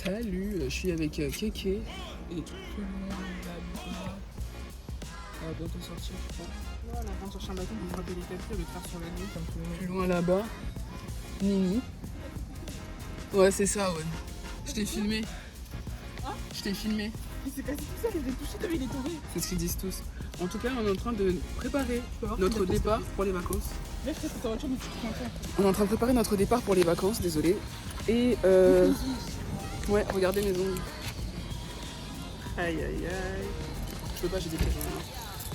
Salut, je suis avec Keke et on va bientôt sortir, je crois. Ouais, on est en train de chercher un bâton pour frapper les tapis et le faire sur la nuit comme tout le monde. Plus loin là-bas, Nini. Ouais, c'est ça, ouais. Je t'ai filmé. Hein? Je t'ai filmé. Il s'est cassé tout seul, il est touché, t'as vu, il est tombé. C'est ce qu'ils disent tous. En tout cas, on est en train de préparer notre départ pour les vacances. Là, je ta voiture, mais tu te prends. On est en train de préparer notre départ pour les vacances, désolé. Et ouais, regardez mes ongles. Aïe aïe aïe. Je peux pas, j'ai des pieds.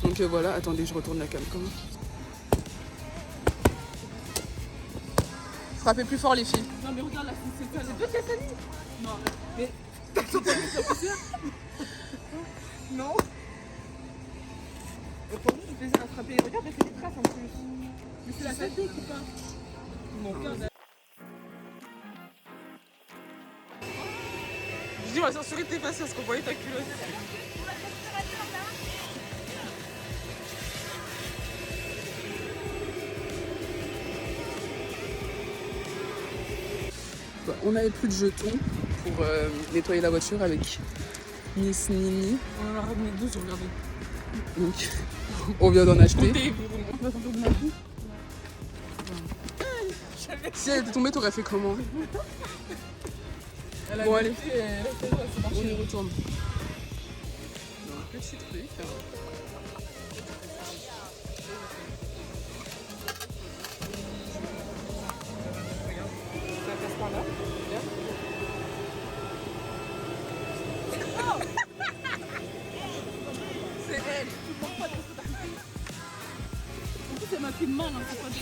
Donc voilà, attendez, je retourne la cam. Comment? Frappez plus fort les filles. Non, mais regarde là, c'est ça, les deux Cassani. Non, mais t'as entendu la poussière? Non. Et pour nous, je faisais un frappé. Regarde, elle fait des traces en plus. Mais c'est la saleté qui part. Non, regarde. Je dis, on va censurer tes faces parce qu'on voyait ta culotte. Bah, on n'avait plus de jetons pour nettoyer la voiture avec Miss Nini. On en a ramené 12, regardez. Donc on vient d'en acheter. Comptez, on va s'en faire de ma vie. Si elle était tombée, t'aurais fait comment? Bon allez, on y retourne. Un petit truc. Ça passe par là. C'est elle. En plus, elle m'a fait mal, hein, c'est pas drôle.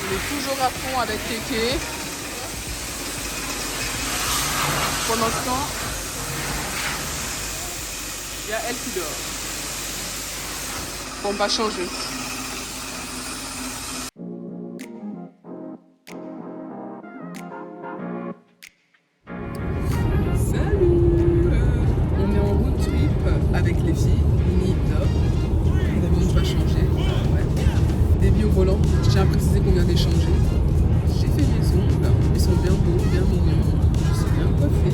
On est toujours à fond avec Keke. Pendant ce temps, il y a elle qui dort. Bon, pas changer. Salut! On est en road trip avec les filles. Nini dort. Évidemment, on va changer. Ouais. Début au volant. Je tiens à préciser qu'on vient d'échanger. J'ai fait mes ongles. Ils sont bien beaux, bien mignons. Je suis bien coiffée.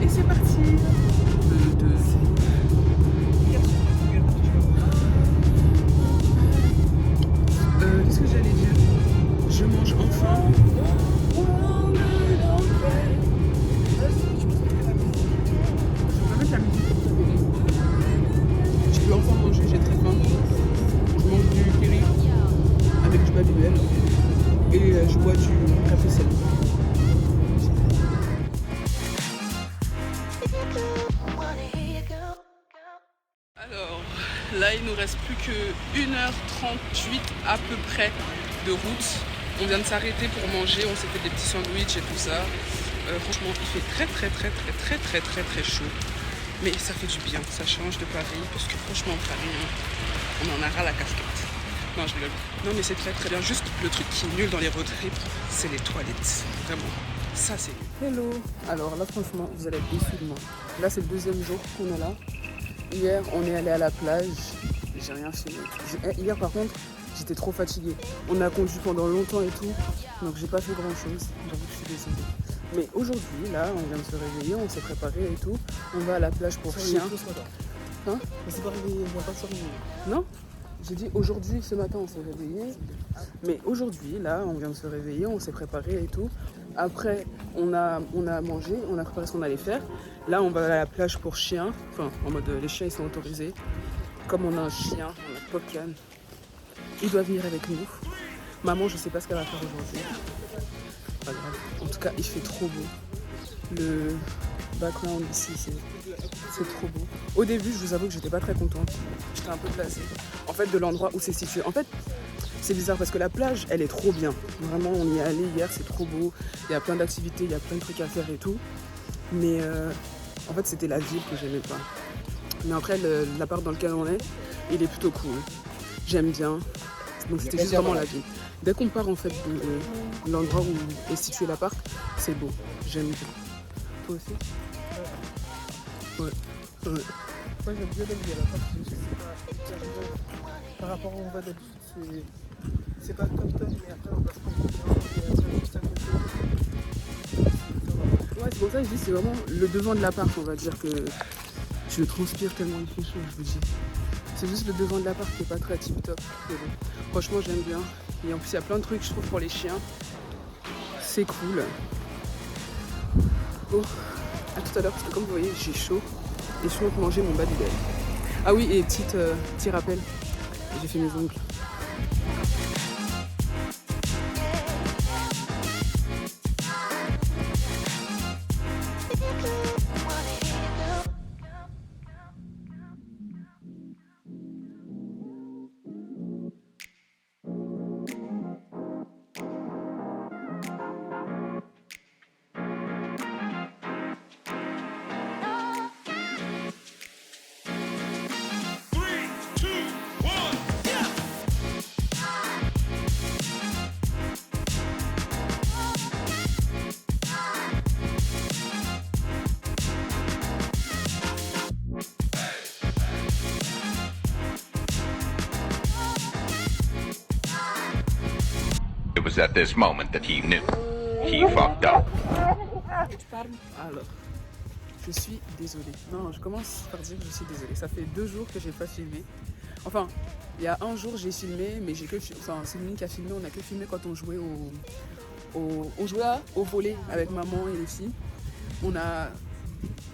Et c'est parti. Qu'est-ce que j'allais dire? Je mange enfin. Je peux enfin manger, j'ai très faim. Je mange du curry avec du babybel et je bois du café sel. Alors, là il nous reste plus que 1h38 à peu près de route. On vient de s'arrêter pour manger, on s'est fait des petits sandwichs et tout ça. Franchement, il fait très chaud. Mais ça fait du bien, ça change de Paris, parce que franchement, Paris, hein, on en a ras la casquette. Non, je rigole. Non, mais c'est très bien. Juste le truc qui est nul dans les road trips, c'est les toilettes. Vraiment, ça c'est nul. Hello. Alors là, franchement, vous allez être déçus de moi. Là, c'est le deuxième jour qu'on est là. Hier, on est allé à la plage. J'ai rien filmé. Hier, par contre, j'étais trop fatiguée. On a conduit pendant longtemps et tout, donc j'ai pas fait grand chose. J'avoue que je suis désolée. Mais aujourd'hui, là, on vient de se réveiller, on s'est préparé et tout. On va à la plage pour chiens. Hein? C'est pas réveillé, on va pas se réveiller. Non? J'ai dit aujourd'hui, ce matin, on s'est réveillé. Mais aujourd'hui, là, on vient de se réveiller, on s'est préparé et tout. Après, on a mangé, on a préparé ce qu'on allait faire. Là, on va à la plage pour chiens. Enfin, en mode, les chiens, ils sont autorisés. Comme on a un chien, on a Popcan. Il doit venir avec nous. Maman, je sais pas ce qu'elle va faire aujourd'hui. Pas grave. En tout cas, il fait trop beau. Le background ici, c'est trop beau. Au début, je vous avoue que j'étais pas très contente. J'étais un peu blasée. En fait, de l'endroit où c'est situé. En fait, c'est bizarre parce que la plage, elle est trop bien. Vraiment, on y est allé hier, c'est trop beau. Il y a plein d'activités, il y a plein de trucs à faire et tout. Mais en fait, c'était la ville que j'aimais pas. Mais après, l'appart dans lequel on est, il est plutôt cool. J'aime bien. Donc c'était juste vraiment la ville. Dès qu'on part en fait de l'endroit où est situé l'appart, c'est beau. J'aime bien. Toi aussi? Ouais. Ouais. Moi j'aime bien la vie à l'appart, c'est juste que c'est pas par rapport où on va d'habitude, c'est pas top top, mais après on va se prendre bien, juste à côté. Ouais, c'est pour ça que je dis c'est vraiment le devant de l'appart, on va dire que je transpire tellement il fait chaud, je vous dis. C'est juste le devant de l'appart qui est pas très tip top. Bon. Franchement j'aime bien. Et en plus il y a plein de trucs je trouve pour les chiens. C'est cool. Bon, à tout à l'heure parce que comme vous voyez j'ai chaud. Et je suis pour manger mon bas du déj. Ah oui et petit rappel, j'ai fait mes ongles. It was at this moment that he knew. He fucked up. Alors, je suis désolée. Non, je commence par dire que je suis désolée. Ça fait 2 jours que j'ai pas filmé. Enfin, il y a un jour j'ai filmé, mais j'ai que... Enfin, c'est Mine qui a filmé, on a que filmé quand on jouait on jouait au volley avec maman et les filles. On a...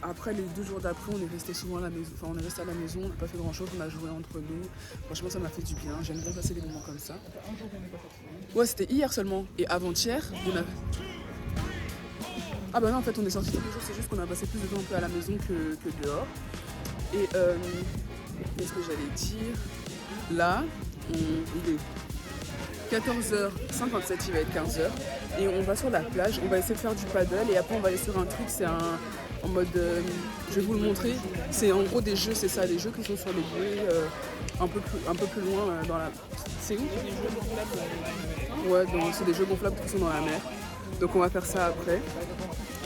Après les 2 jours d'après, on est resté souvent à la maison. Enfin, on est resté à la maison, on n'a pas fait grand chose, on a joué entre nous. Franchement, ça m'a fait du bien. J'aime bien passer des moments comme ça. Ouais, c'était hier seulement. Et avant-hier, on a... Ah bah non, en fait, on est sortis tous les jours. C'est juste qu'on a passé plus de temps un peu à la maison que dehors. Et qu'est-ce que j'allais dire? Là, il est 14h57, il va être 15h. Et on va sur la plage, on va essayer de faire du paddle. Et après, on va aller sur un truc, c'est en mode... je vais vous le montrer. C'est en gros des jeux, c'est ça, des jeux qui sont sur les bouées, un peu plus loin dans la... C'est où? Des jeux gonflables. Ouais, c'est des jeux gonflables qui sont dans la mer. Donc on va faire ça après.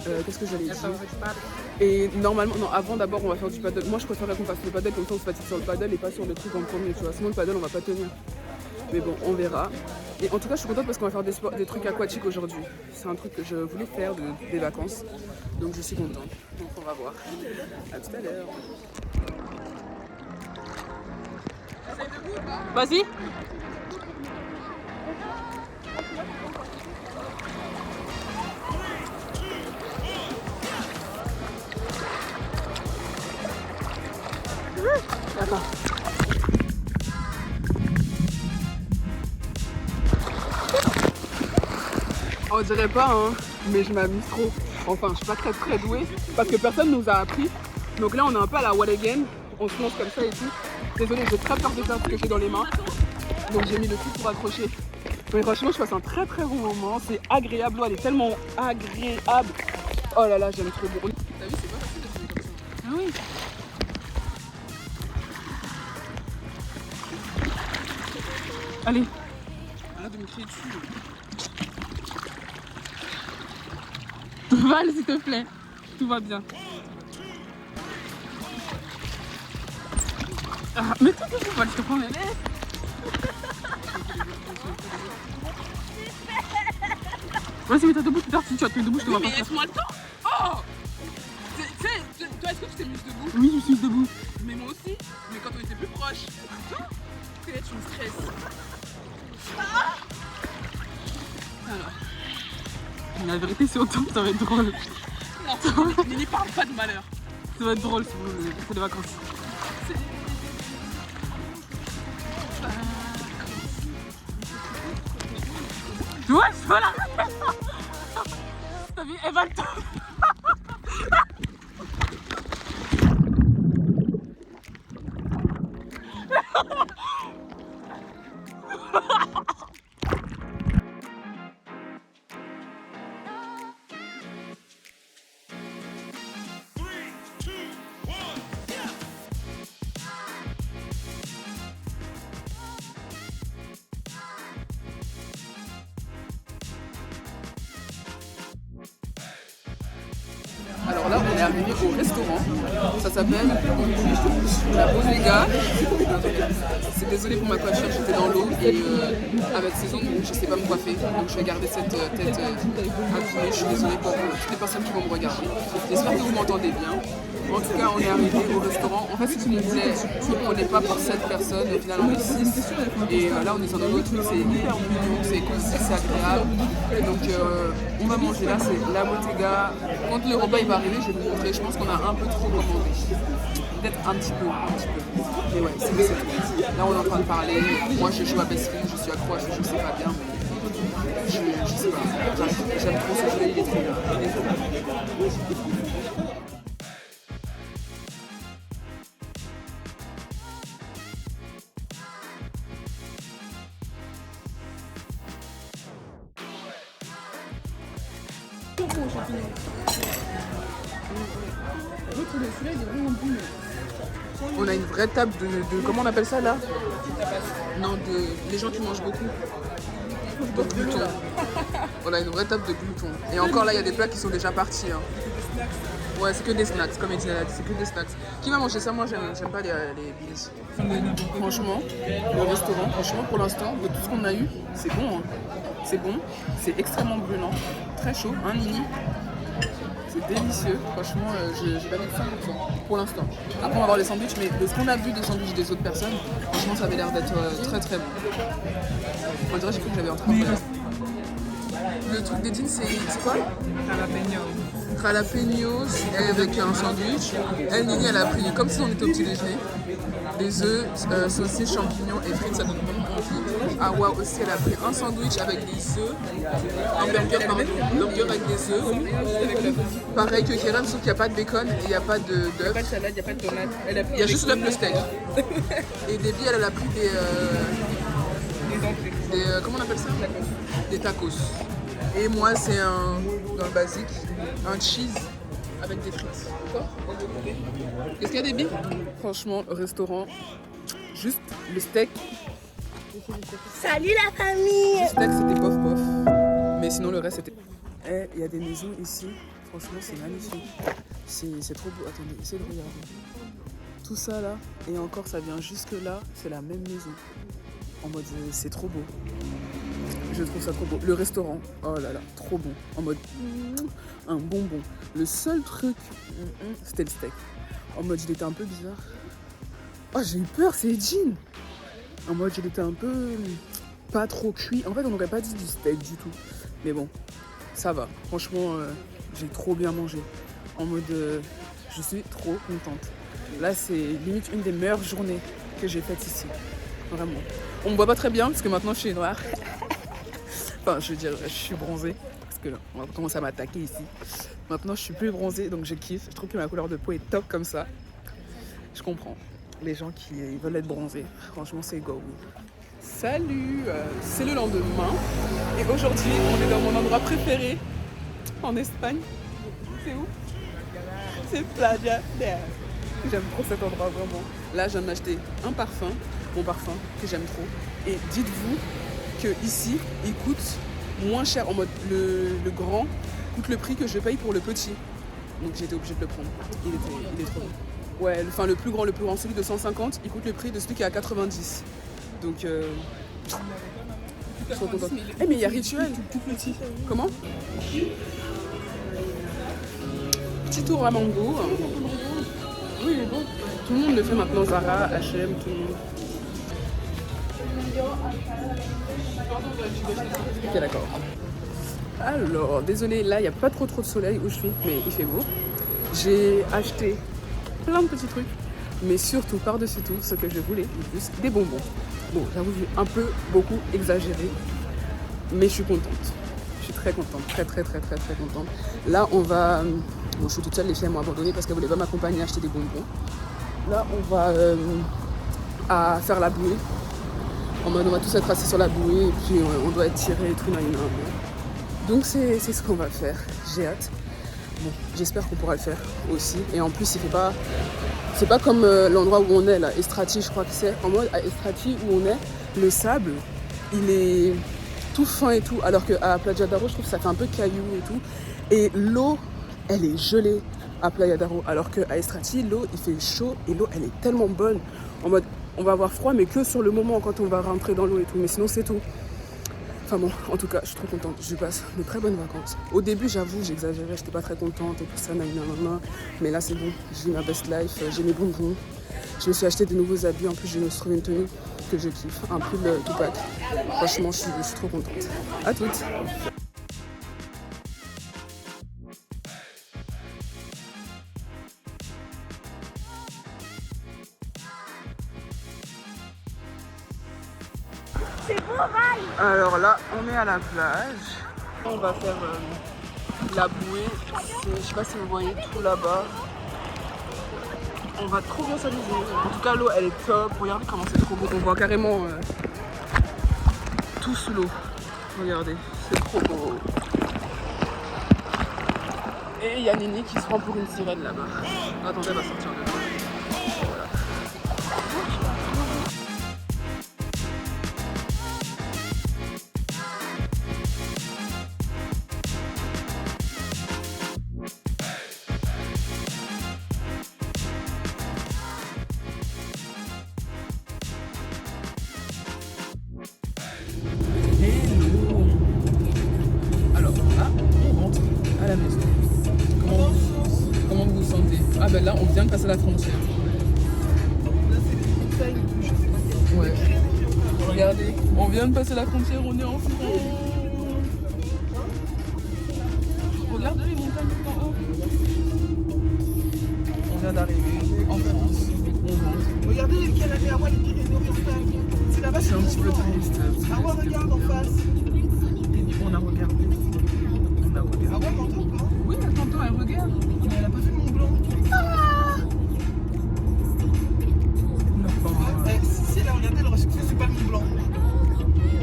Qu'est-ce que j'allais dire? Et normalement, non, avant d'abord on va faire du paddle. Moi je préférerais qu'on fasse le paddle, comme ça on se fatigue sur le paddle et pas sur le truc en premier, tu vois. Sinon le paddle on va pas tenir. Mais bon, on verra. Et en tout cas je suis contente parce qu'on va faire des trucs aquatiques aujourd'hui. C'est un truc que je voulais faire des vacances. Donc je suis contente. Donc on va voir. À tout à l'heure. Vas-y. Attends. On dirait pas, hein, mais je m'amuse trop. Enfin, je suis pas très douée parce que personne nous a appris. Donc là, on est un peu à la wall again. On se lance comme ça et tout. Désolée, j'ai très peur de faire ce que j'ai dans les mains. Donc j'ai mis le truc pour accrocher. Mais franchement, je passe un très bon moment. C'est agréable. L'eau, elle est tellement agréable. Oh là là, j'aime trop bon. T'as vu, c'est pas facile de faire comme ça. Ah oui. Allez. Arrête de me crier dessus. Val, s'il te plaît. Tout va bien. Ah, mais toi, Val, je te prends les laisse. Vas-y, mets-toi debout, plus tard, si tu vas te mettre debout, je te vois pas Mais faire. laisse-moi le temps. Oh. Tu sais, toi, est-ce que tu t'es mise debout? Oui, je me suis mise debout. Mais moi aussi. Mais quand on était plus proche. Tu me stresses. Alors. La vérité, c'est autant que ça va être drôle. Non, n'y parle pas de malheur. Ça va être drôle pour les vacances. Ouais, je veux la T'as vu, elle va le temps. est arrivé au restaurant. Ça s'appelle la Bodega. C'est désolé pour ma coiffure, j'étais dans l'eau et avec ces ongles, je sais pas me coiffer. Donc je vais garder cette tête affilée. Je suis désolée pour toutes les personnes qui vont me regarder. J'espère que vous m'entendez bien. En tout cas, on est arrivé au restaurant. En fait, ce qu'il me disait, je ne prenais pas pour 7 personnes. Au final, on est 6. Et là, on est dans un autre truc. C'est hyper mignon, c'est cosy, c'est agréable. Et donc, on va manger là. C'est la Bottega. Quand le repas il va arriver, je vais vous montrer. Je pense qu'on a un peu trop commandé. Peut-être un petit peu. Mais ouais, c'est tout. Là, on est en train de parler. Moi, je joue à Best Friend. Je suis accro à ce jeu, je sais pas bien. Je sais pas. J'aime trop ce jeu. Il est trop bien. On a une vraie table de comment on appelle ça là? Non, les gens qui mangent beaucoup. De gloutons. On a une vraie table de gloutons. Et encore là, il y a des plats qui sont déjà partis. Hein. Ouais, c'est que des snacks, comme Edina l'a dit, c'est que des snacks. Qui va manger ça? Moi, j'aime pas les billets. Franchement, le restaurant, pour l'instant, de tout ce qu'on a eu, c'est bon. Hein. C'est bon, c'est extrêmement brûlant, très chaud, un nini. C'est délicieux, franchement, je vais mettre 5% pour l'instant. Après, on va voir les sandwichs, mais de ce qu'on a vu des sandwichs des autres personnes, franchement, ça avait l'air d'être très très bon. On dirait, j'ai cru que j'avais un truc. Le truc d'Edine, c'est quoi? Jalapenos avec un sandwich. Elle, Nini, elle a pris, comme si on était au petit déjeuner, des œufs, saucisses, champignons et frites, ça donne vraiment envie. Awa aussi, elle a pris un sandwich avec des œufs, un burger avec des œufs. Pareil que Kerem, sauf qu'il n'y a pas de bacon et il n'y a pas d'œufs. Il n'y a pas de salade, il n'y a pas de tomate. Il y a juste l'œuf, le steak. Et Debbie, elle a pris des comment on appelle ça? Des tacos. Et moi, c'est dans le basique, un cheese avec des frites. Quoi? Qu'est-ce qu'il y a, Debbie? Franchement, restaurant, juste le steak. Salut la famille! Le steak, c'était bof. Mais sinon, le reste, c'était... Il y a des maisons ici. Franchement, c'est magnifique. C'est trop beau. Attendez, essayez de regarder. Tout ça, là, et encore, ça vient jusque là. C'est la même maison. En mode, c'est trop beau. Je trouve ça trop beau. Le restaurant, oh là là, trop bon. En mode, un bonbon. Le seul truc, c'était le steak. En mode, il était un peu bizarre. Oh, j'ai eu peur, c'est Jean. En mode, il était un peu pas trop cuit. En fait, on n'aurait pas dit du steak du tout. Mais bon, ça va. Franchement, j'ai trop bien mangé. En mode, je suis trop contente. Là, c'est limite une des meilleures journées que j'ai faites ici. Vraiment. On me voit pas très bien parce que maintenant, je suis noire. Enfin, je veux dire, je suis bronzée. Parce que là, on va commencer à m'attaquer ici. Maintenant, je suis plus bronzée, donc je kiffe. Je trouve que ma couleur de peau est top comme ça. Je comprends. Les gens qui veulent être bronzés. Franchement, c'est go. Salut, c'est le lendemain. Et aujourd'hui, on est dans mon endroit préféré en Espagne. C'est où? C'est Playa del. J'aime trop cet endroit, vraiment. Là, je viens d'acheter un parfum, mon parfum, que j'aime trop. Et dites-vous que ici, il coûte moins cher. En mode, le grand coûte le prix que je paye pour le petit. Donc j'ai été obligée de le prendre. Il est trop bon. Ouais, le plus grand, celui de 150, il coûte le prix de celui qui est à 90. Donc, je suis trop contente. Eh, mais il y a Rituel. Tout petit. Comment? Petit tour à mango. Oui, il est bon. Tout le monde le fait maintenant, Zara, H&M, tout le monde. Ok, d'accord. Alors, désolé, là, il n'y a pas trop de soleil où je suis, mais il fait beau. J'ai acheté plein de petits trucs, mais surtout, par-dessus tout, ce que je voulais le plus, des bonbons. Bon, j'avoue, j'ai un peu, beaucoup exagéré, mais je suis contente. Je suis très contente, très contente. Là, on va... Bon, je suis toute seule, les filles m'ont abandonné parce qu'elles ne voulaient pas m'accompagner à acheter des bonbons. Là, on va à faire la bouée. En mode, on va tous être assis sur la bouée et puis on doit être tiré et tout. Donc, c'est ce qu'on va faire. J'ai hâte. Bon, j'espère qu'on pourra le faire aussi. Et en plus, c'est pas comme l'endroit où on est, là, Estrati, je crois que c'est. En mode, à Estrati, où on est, le sable, il est tout fin et tout. Alors qu'à Playa d'Aro, je trouve que ça fait un peu caillou et tout. Et l'eau, elle est gelée. à Playa d'Aro. Alors qu'à Estrati, l'eau, il fait chaud et l'eau, elle est tellement bonne. En mode, on va avoir froid, mais que sur le moment quand on va rentrer dans l'eau et tout. Mais sinon, c'est tout. Enfin bon, en tout cas, je suis trop contente. Je passe de très bonnes vacances. Au début, j'avoue, j'exagérais, j'étais pas très contente et tout ça, nanana. Mais là, c'est bon. J'ai ma best life, j'ai mes bonbons. Je me suis acheté des nouveaux habits. En plus, je me suis trouvé une tenue que je kiffe. Un pull Tupac. Franchement, je suis trop contente. À toutes. Alors là, on est à la plage. On va faire la bouée. Je sais pas si vous voyez tout là-bas. On va trop bien s'amuser. En tout cas, l'eau, elle est top. Regardez comment c'est trop beau. On voit carrément tout sous l'eau. Regardez, c'est trop beau. Et il y a Nini qui se prend pour une sirène là-bas. Attendez, elle va sortir de là. Voilà. Alors là, on rentre à la maison. Comment vous vous sentez? Ah ben là, on vient de passer la frontière. Là, c'est les montagnes, je sais pas. Ouais. Regardez, on vient de passer la frontière, on est en France. Regardez les montagnes en haut. On vient d'arriver en France. On rentre. Regardez les Canadiens, à moi, les Pyrénées-Orientales. C'est là-bas, C'est un petit peu triste. Ah ouais, regarde en face. On a regardé. Ah ouais, t'entends pas? Oui, mais tantôt, elle regarde. Mais elle a pas vu le Mont Blanc. Si elle a regardé, elle aurait su que c'est pas le Mont Blanc.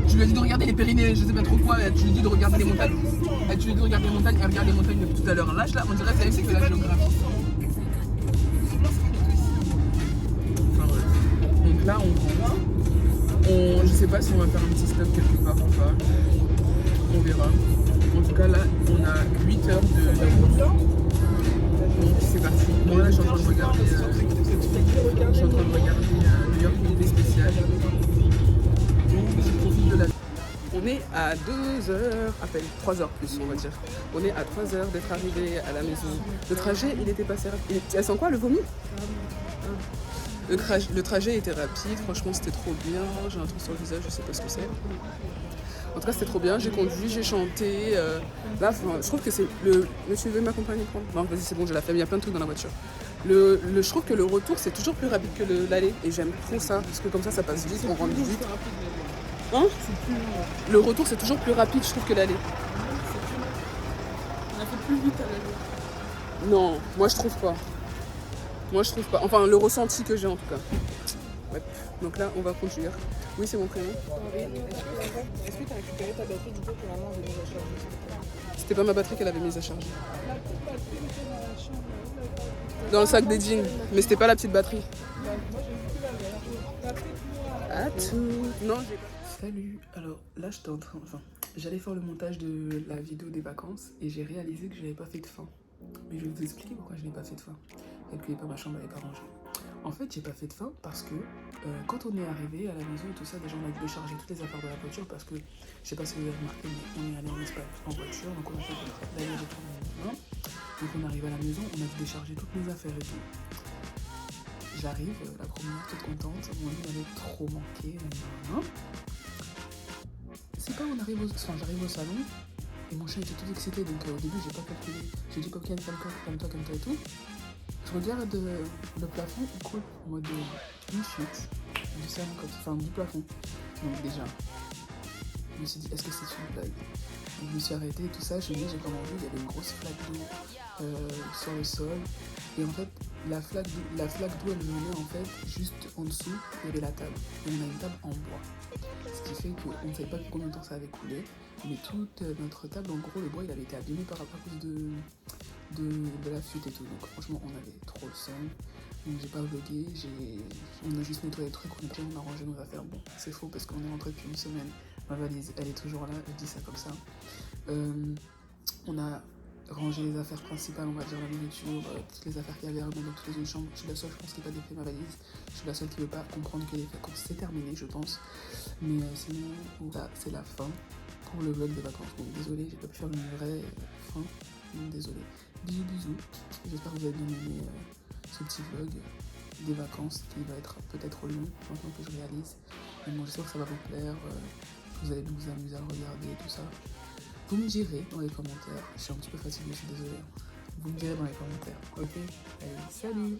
Je lui ai dit de regarder les Pyrénées, je sais pas trop quoi. Tu lui dis de regarder les montagnes. Tu lui dis de regarder les montagnes, elle regarde les montagnes depuis tout à l'heure. Là, on dirait que c'est que la géographie. Enfin bref. Donc là, je sais pas si on va faire un petit stop quelque part ou pas. On verra. En tout cas, là, on a 8 heures de route. Donc c'est parti. Bon, là, je suis en train de regarder. New York Unité Spéciale. Donc, je profite de la. On est à 2 heures, à peine 3 heures plus, on va dire. On est à 3 heures d'être arrivé à la maison. Le trajet, il était passé rapide. Elle sent quoi, le vomi? Le trajet était rapide, franchement c'était trop bien. J'ai un truc sur le visage, je sais pas ce que c'est. En tout cas c'était trop bien, j'ai conduit, j'ai chanté. Là, je trouve que c'est le... Monsieur veut m'accompagner prendre? Non, vas-y c'est bon, j'ai la famille, il y a plein de trucs dans la voiture. Je trouve que le retour c'est toujours plus rapide que l'aller. Et j'aime trop ça, parce que comme ça passe vite, on rentre vite. Hein? Le retour c'est toujours plus rapide, je trouve, que l'aller. On a fait plus vite à l'aller. Non, moi je trouve pas. Enfin, le ressenti que j'ai en tout cas. Ouais. Donc là, on va conduire. Oui, c'est mon prénom. Est-ce que tu as récupéré ta batterie du coup que maman avait mise à charger? C'était pas ma batterie qu'elle avait mise à charger. Dans le sac des jeans. Mais c'était pas la petite batterie. À tout. Non, j'ai... Salut. Alors là, j'étais en train... Enfin, j'allais faire le montage de la vidéo des vacances et j'ai réalisé que je n'avais pas fait de fin. Mais je vais vous expliquer pourquoi je n'ai pas fait de fin. Calculez pas, ma chambre n'avait pas rangé. En fait, j'ai pas fait de fin parce que quand on est arrivé à la maison et tout ça, déjà on a dû décharger toutes les affaires de la voiture parce que, je sais pas si vous avez remarqué, mais on est allé en Espagne en voiture, donc on a fait l'aller-retour en maison. Donc on arrive à la maison, on a dû décharger toutes mes affaires et tout. J'arrive, la première, toute contente, mon lit m'avait trop manqué. C'est pas, j'arrive au salon et mon chat était tout excité, donc au début j'ai pas calculé. J'ai dit coquine, comme toi et tout. Je regarde le plafond, il coule en mode une chute du salon, enfin du plafond. Donc déjà, je me suis dit, est-ce que c'est une blague? Je me suis arrêtée et tout ça, j'ai comment vu, il y avait une grosse flaque d'eau sur le sol. Et en fait, la flaque d'eau, elle venait en fait juste en dessous, il y avait la table. Et on a une table en bois. Ce qui fait qu'on ne savait pas combien de temps ça avait coulé. Mais toute notre table, en gros, le bois, il avait été abîmé à cause de la fuite et tout. Donc franchement, on avait trop le seum. Donc j'ai pas vlogué, on a juste nettoyé le truc, on a rangé nos affaires. Bon, c'est faux parce qu'on est rentré depuis une semaine. Ma valise, elle est toujours là, je dis ça comme ça. On a ranger les affaires principales, on va dire la nourriture, toutes les affaires qu'il y avait dans toutes les autres chambres. Je suis la seule, je pense, qui n'a pas défait ma valise. Je suis la seule qui ne veut pas comprendre que les vacances c'est terminé, je pense. Mais sinon, là, c'est la fin pour le vlog des vacances. Donc désolé, j'ai pas pu faire une vraie fin. Donc désolé. Bisous, bisous. J'espère que vous avez bien aimé ce petit vlog des vacances qui va être peut-être long maintenant que je réalise. Mais bon, j'espère que ça va vous plaire, que vous allez vous amuser à le regarder et tout ça. Vous me direz dans les commentaires, je suis un petit peu fatiguée, je suis désolée. Vous me direz dans les commentaires, ok? Allez, salut!